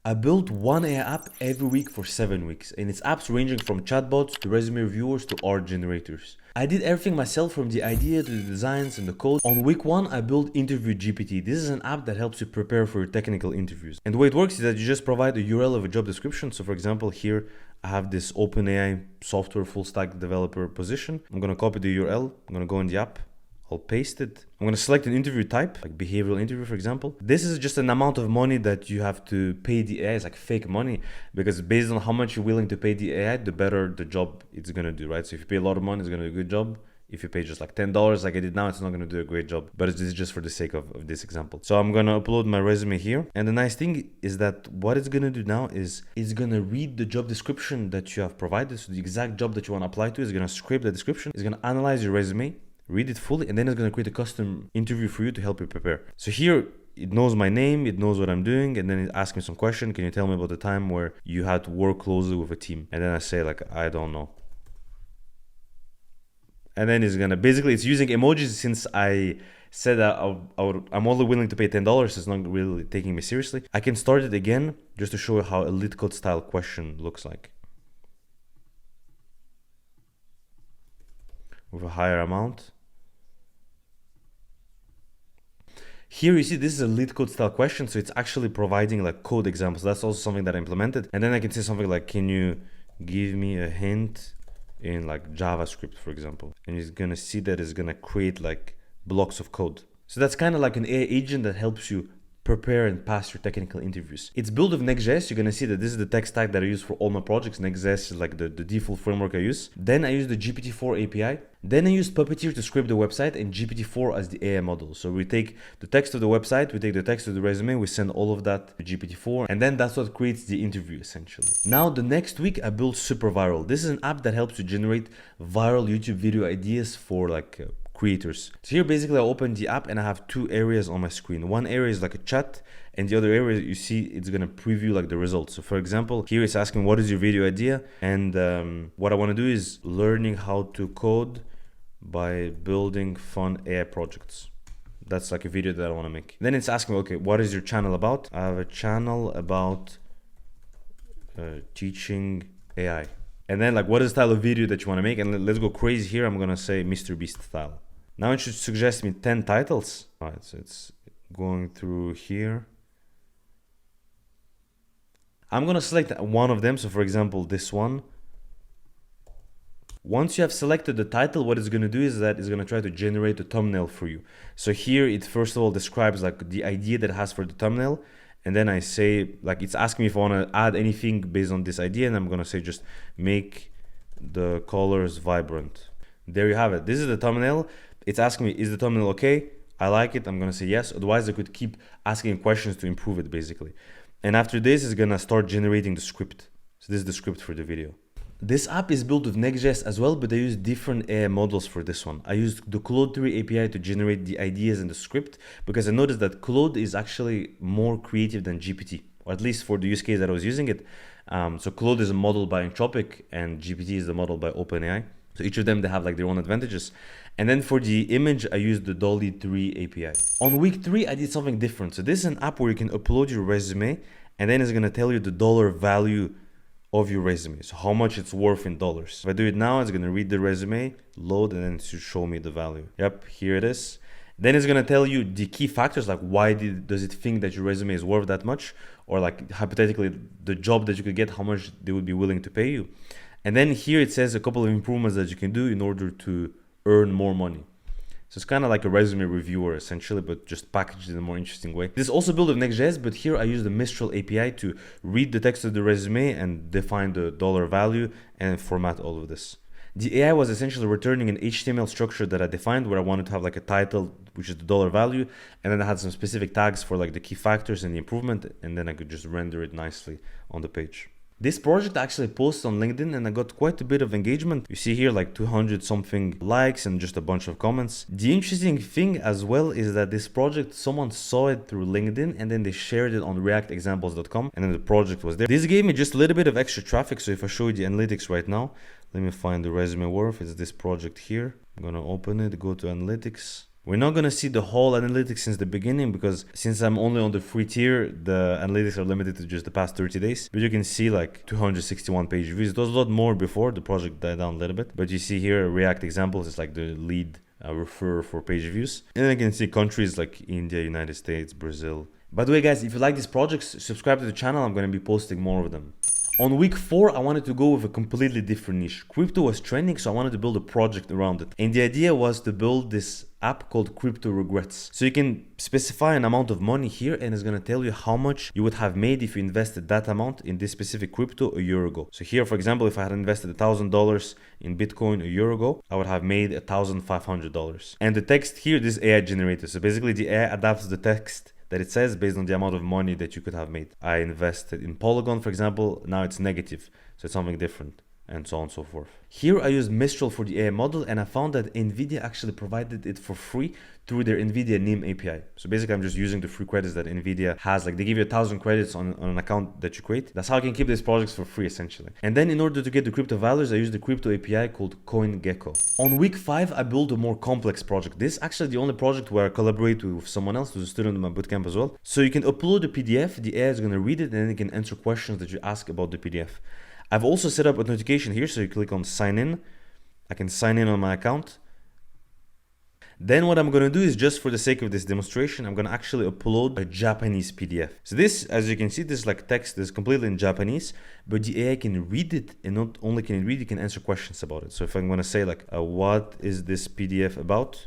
I built one AI app every week for 7 weeks, and it's apps ranging from chatbots to resume reviewers to art generators. I did everything myself, from the idea to the designs and the code. On week 1, I built InterviewGPT. This is an app that helps you prepare for your technical interviews. And the way it works is that you just provide a URL of a job description. So for example, here I have this OpenAI software full stack developer position. I'm gonna copy the URL, I'm gonna go in the app, I'll paste it. I'm gonna select an interview type, like behavioral interview, for example. This is just an amount of money that you have to pay the AI. It's like fake money, because based on how much you're willing to pay the AI, the better the job it's gonna do, right? So if you pay a lot of money, it's gonna do a good job. If you pay just like $10 like I did now, it's not gonna do a great job. But this is just for the sake of this example. So I'm gonna upload my resume here. And the nice thing is that what it's gonna do now is it's gonna read the job description that you have provided. So the exact job that you wanna apply to is gonna scrape the description. It's gonna analyze your resume, read it fully, and then it's going to create a custom interview for you to help you prepare. So here it knows my name, it knows what I'm doing, and then it asks me some question. Can you tell me about the time where you had to work closely with a team? And then I say like, I don't know. And then it's gonna, basically it's using emojis, since I said that I'm only willing to pay $10, so it's not really taking me seriously. I can start it again just to show you how a lit code style question looks like, with a higher amount. Here you see this is a lead code style question, so it's actually providing like code examples. That's also something that I implemented. And then I can say something like, can you give me a hint in like JavaScript, for example? And he's gonna see that it's gonna create like blocks of code. So that's kind of like an AI agent that helps you prepare and pass your technical interviews. It's built with Next.js. You're gonna see that this is the tech stack that I use for all my projects. Next.js is like the default framework I use. Then I use the GPT-4 API. Then I used Puppeteer to scrape the website, and GPT-4 as the AI model. So we take the text of the website, we take the text of the resume, we send all of that to GPT-4, and then that's what creates the interview essentially. Now the next week I built SuperViral. This is an app that helps you generate viral YouTube video ideas for like creators. So here basically I open the app and I have two areas on my screen. One area is like a chat, and the other area you see it's gonna preview like the results. So for example, here it's asking what is your video idea, and what I want to do is learning how to code by building fun AI projects. That's like a video that I want to make. Then it's asking, okay, what is your channel about? I have a channel about teaching AI. And then like, what is the style of video that you want to make? And let's go crazy here. I'm gonna say Mr. Beast style. Now it should suggest me 10 titles. All right, so it's going through here. I'm gonna select one of them. So for example, this one. Once you have selected the title, what it's gonna do is that it's gonna try to generate a thumbnail for you. So here it first of all describes like the idea that it has for the thumbnail. And then I say, like, it's asking me if I want to add anything based on this idea, and I'm gonna say just make the colors vibrant. There you have it. This is the thumbnail. It's asking me, is the thumbnail okay? I like it. I'm gonna say yes. Otherwise I could keep asking questions to improve it basically. And after this, it's gonna start generating the script. So this is the script for the video. This app is built with Next.js as well, but I use different AI models for this one. I used the Claude 3 API to generate the ideas in the script, because I noticed that Claude is actually more creative than GPT, or at least for the use case that I was using it. So Claude is a model by Anthropic, and GPT is the model by OpenAI. So each of them, they have like their own advantages. And then for the image, I used the Dolly 3 API. On week 3, I did something different. So this is an app where you can upload your resume, and then it's gonna tell you the dollar value of your resume, so how much it's worth in dollars. If I do it now, it's gonna read the resume, load, and then it should show me the value. Yep, here it is. Then it's gonna tell you the key factors, like why does it think that your resume is worth that much, or like hypothetically the job that you could get, how much they would be willing to pay you. And then here it says a couple of improvements that you can do in order to earn more money. So it's kind of like a resume reviewer essentially, but just packaged in a more interesting way. This is also built with Next.js, but here I use the Mistral API to read the text of the resume and define the dollar value and format all of this. The AI was essentially returning an HTML structure that I defined, where I wanted to have like a title, which is the dollar value, and then I had some specific tags for like the key factors and the improvement, and then I could just render it nicely on the page. This project actually posted on LinkedIn, and I got quite a bit of engagement. You see here like 200 something likes and just a bunch of comments. The interesting thing as well is that this project, someone saw it through LinkedIn and then they shared it on reactexamples.com, and then the project was there. This gave me just a little bit of extra traffic. So if I show you the analytics right now, let me find the ResumeWorth. It's this project here. I'm gonna open it, go to analytics. We're not gonna see the whole analytics since the beginning, because since I'm only on the free tier, the analytics are limited to just the past 30 days. But you can see like 261 page views. It was a lot more before the project died down a little bit. But you see here React examples is like the lead refer for page views. And then you can see countries like India, United States, Brazil. By the way, guys, if you like these projects, subscribe to the channel. I'm going to be posting more of them. On week 4, I wanted to go with a completely different niche. Crypto was trending, so I wanted to build a project around it. And the idea was to build this app called Crypto Regrets. So you can specify an amount of money here, and it's going to tell you how much you would have made if you invested that amount in this specific crypto a year ago. So here, for example, if I had invested $1,000 in Bitcoin a year ago, I would have made $1,500. And the text here, this AI generator. So basically the AI adapts the text that it says based on the amount of money that you could have made. I invested in Polygon, for example, now it's negative, so it's something different, and so on and so forth. Here I used Mistral for the AI model, and I found that NVIDIA actually provided it for free through their NVIDIA NIM API. So basically I'm just using the free credits that NVIDIA has. Like they give you 1,000 credits on an account that you create. That's how I can keep these projects for free essentially. And then in order to get the crypto values, I use the crypto API called CoinGecko. On week 5, I built a more complex project. This is actually the only project where I collaborate with someone else who's a student in my bootcamp as well. So you can upload a PDF, the AI is going to read it, and then it can answer questions that you ask about the PDF. I've also set up authentication here, so you click on sign in. I can sign in on my account. Then what I'm going to do is, just for the sake of this demonstration, I'm going to actually upload a Japanese PDF. So this, as you can see, this is like text, this is completely in Japanese, but the AI can read it, and not only can it read, it can answer questions about it. So if I'm going to say like, what is this PDF about?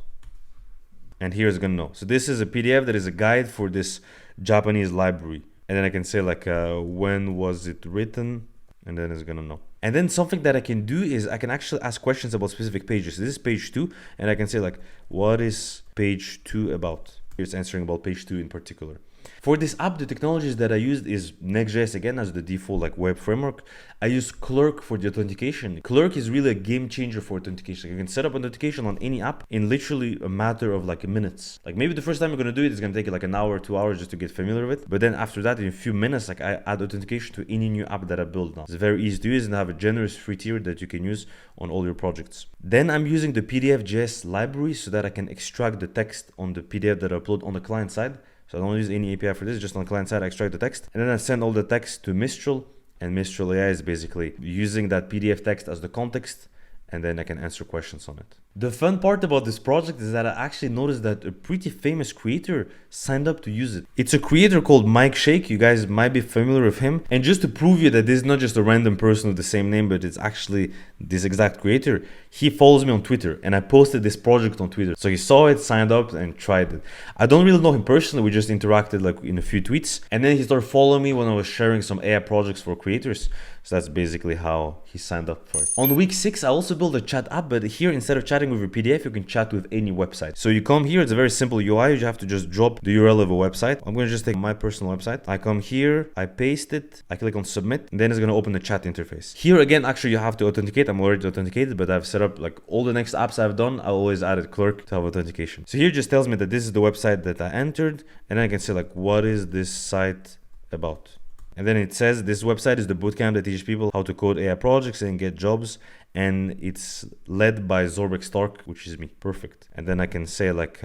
And here it's going to know. So this is a PDF that is a guide for this Japanese library. And then I can say like, when was it written? And then it's gonna know. And then something that I can do is I can actually ask questions about specific pages. This is page 2, and I can say like, what is page 2 about? It's answering about page 2 in particular. For this app, the technologies that I used is Next.js again as the default like web framework. I use Clerk for the authentication. Clerk is really a game changer for authentication. You can set up authentication on any app in literally a matter of like minutes. Like maybe the first time you're gonna do it, it's gonna take you like an hour, 2 hours just to get familiar with it. But then after that, in a few minutes, like I add authentication to any new app that I build now. It's very easy to use, and I have a generous free tier that you can use on all your projects. Then I'm using the PDF.js library so that I can extract the text on the PDF that I upload on the client side. So I don't use any API for this, just on the client side, I extract the text. And then I send all the text to Mistral, and Mistral AI is basically using that PDF text as the context, and then I can answer questions on it. The fun part about this project is that I actually noticed that a pretty famous creator signed up to use it. It's a creator called Mike Shake. You guys might be familiar with him. And just to prove you that this is not just a random person with the same name, but it's actually this exact creator, he follows me on Twitter, and I posted this project on Twitter. So he saw it, signed up, and tried it. I don't really know him personally. We just interacted like in a few tweets. And then he started following me when I was sharing some AI projects for creators. So that's basically how he signed up for it. On week 6, I also built a chat app, but here instead of chatting with your PDF, you can chat with any website. So you come here, it's a very simple UI. You have to just drop the URL of a website. I'm going to just take my personal website. I come here, I paste it, I click on submit, and then it's going to open the chat interface. Here again, actually you have to authenticate. I'm already authenticated, but I've set up like all the next apps I've done. I always added Clerk to have authentication. So here it just tells me that this is the website that I entered, and then I can say like, what is this site about? And then it says this website is the bootcamp that teaches people how to code AI projects and get jobs. And it's led by Zaurbek Stark, which is me. Perfect. And then I can say like,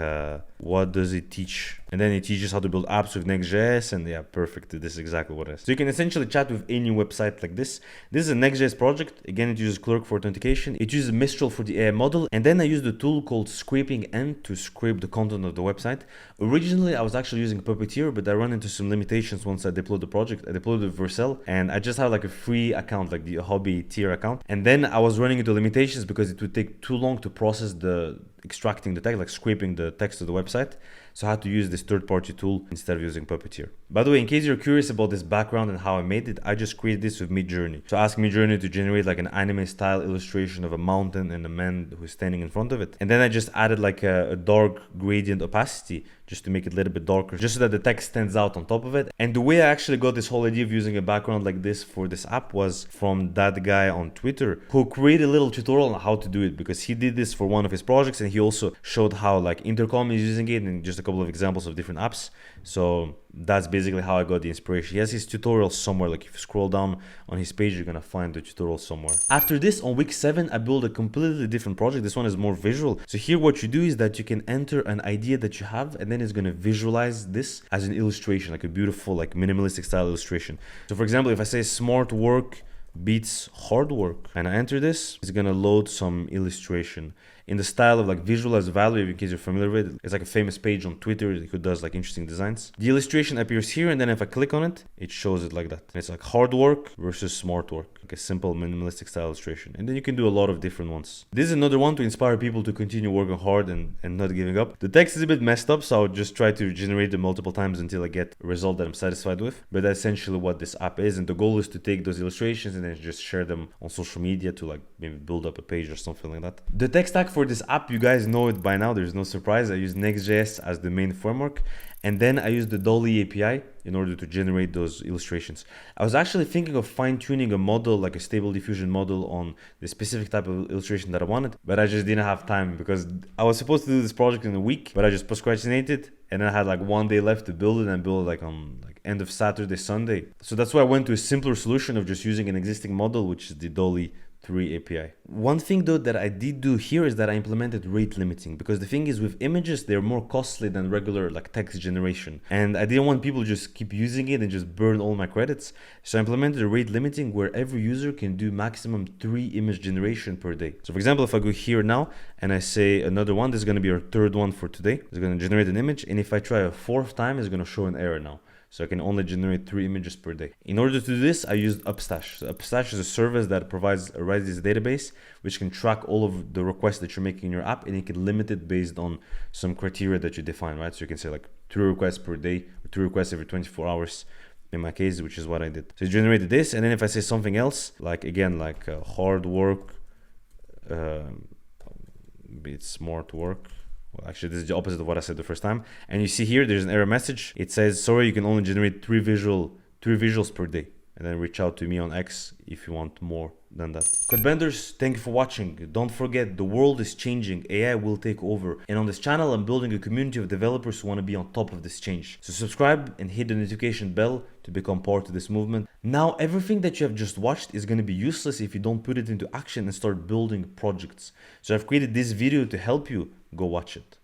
what does it teach? And then it teaches how to build apps with Next.js, and yeah, perfect. This is exactly what it is. So you can essentially chat with any website like this. This is a Next.js project. Again, it uses Clerk for authentication. It uses Mistral for the AI model. And then I use the tool called Scraping End to scrape the content of the website. Originally, I was actually using Puppeteer, but I run into some limitations once I deployed the project. I deployed it with Vercel, and I just have like a free account, like the hobby tier account. And then I was running into limitations because it would take too long to process the extracting the text, like scraping the text of the website. So I had to use this third-party tool instead of using Puppeteer. By the way, in case you're curious about this background and how I made it, I just created this with Midjourney. So ask Midjourney to generate like an anime-style illustration of a mountain and a man who's standing in front of it. And then I just added like a dark gradient opacity just to make it a little bit darker, just so that the text stands out on top of it. And the way I actually got this whole idea of using a background like this for this app was from that guy on Twitter who created a little tutorial on how to do it, because he did this for one of his projects and he also showed how like Intercom is using it and just a couple of examples of different apps. So that's basically how I got the inspiration. He has his tutorial somewhere. Like if you scroll down on his page, you're gonna find the tutorial somewhere. After this, on week 7, I built a completely different project. This one is more visual. So here what you do is that you can enter an idea that you have, and then it's gonna visualize this as an illustration, like a beautiful, like minimalistic style illustration. So for example, if I say smart work beats hard work and I enter this, it's gonna load some illustration in the style of like Visualize Value, in case you're familiar with it. It's like a famous page on Twitter who does like interesting designs. The illustration appears here, and then if I click on it, it shows it like that. And it's like hard work versus smart work, like a simple minimalistic style illustration. And then you can do a lot of different ones. This is another one to inspire people to continue working hard and not giving up. The text is a bit messed up, so I'll just try to generate it multiple times until I get a result that I'm satisfied with. But that's essentially what this app is, and the goal is to take those illustrations and then just share them on social media to like maybe build up a page or something like that. The tech stack for this app, you guys know it by now, there's no surprise. I use Next.js as the main framework, and then I use the Dolly API in order to generate those illustrations. I was actually thinking of fine-tuning a model, like a stable diffusion model, on the specific type of illustration that I wanted, but I just didn't have time because I was supposed to do this project in a week, but I just procrastinated, and then I had like 1 day left to build it, and build it like on like end of Saturday, Sunday. So that's why I went to a simpler solution of just using an existing model, which is the Dolly 3 API. One thing though that I did do here is that I implemented rate limiting, because the thing is with images, they're more costly than regular like text generation, and I didn't want people to just keep using it and just burn all my credits. So I implemented a rate limiting where every user can do maximum 3 image generation per day. So for example, if I go here now and I say another one, this is going to be our third one for today. It's going to generate an image, and if I try a 4th time, it's going to show an error now. So I can only generate 3 images per day. In order to do this, I used Upstash. So Upstash is a service that provides a Redis database, which can track all of the requests that you're making in your app, and you can limit it based on some criteria that you define, right? So you can say like 3 requests per day, or 3 requests every 24 hours. In my case, which is what I did. So it generated this, and then if I say something else, like again, like hard work, it's smart work. Well, actually, this is the opposite of what I said the first time. And you see here, there's an error message. It says, sorry, you can only generate 3 visuals per day. And then reach out to me on X if you want more than that. Codebenders, thank you for watching. Don't forget, the world is changing. AI will take over. And on this channel, I'm building a community of developers who want to be on top of this change. So subscribe and hit the notification bell to become part of this movement. Now, everything that you have just watched is going to be useless if you don't put it into action and start building projects. So I've created this video to help you. Go watch it.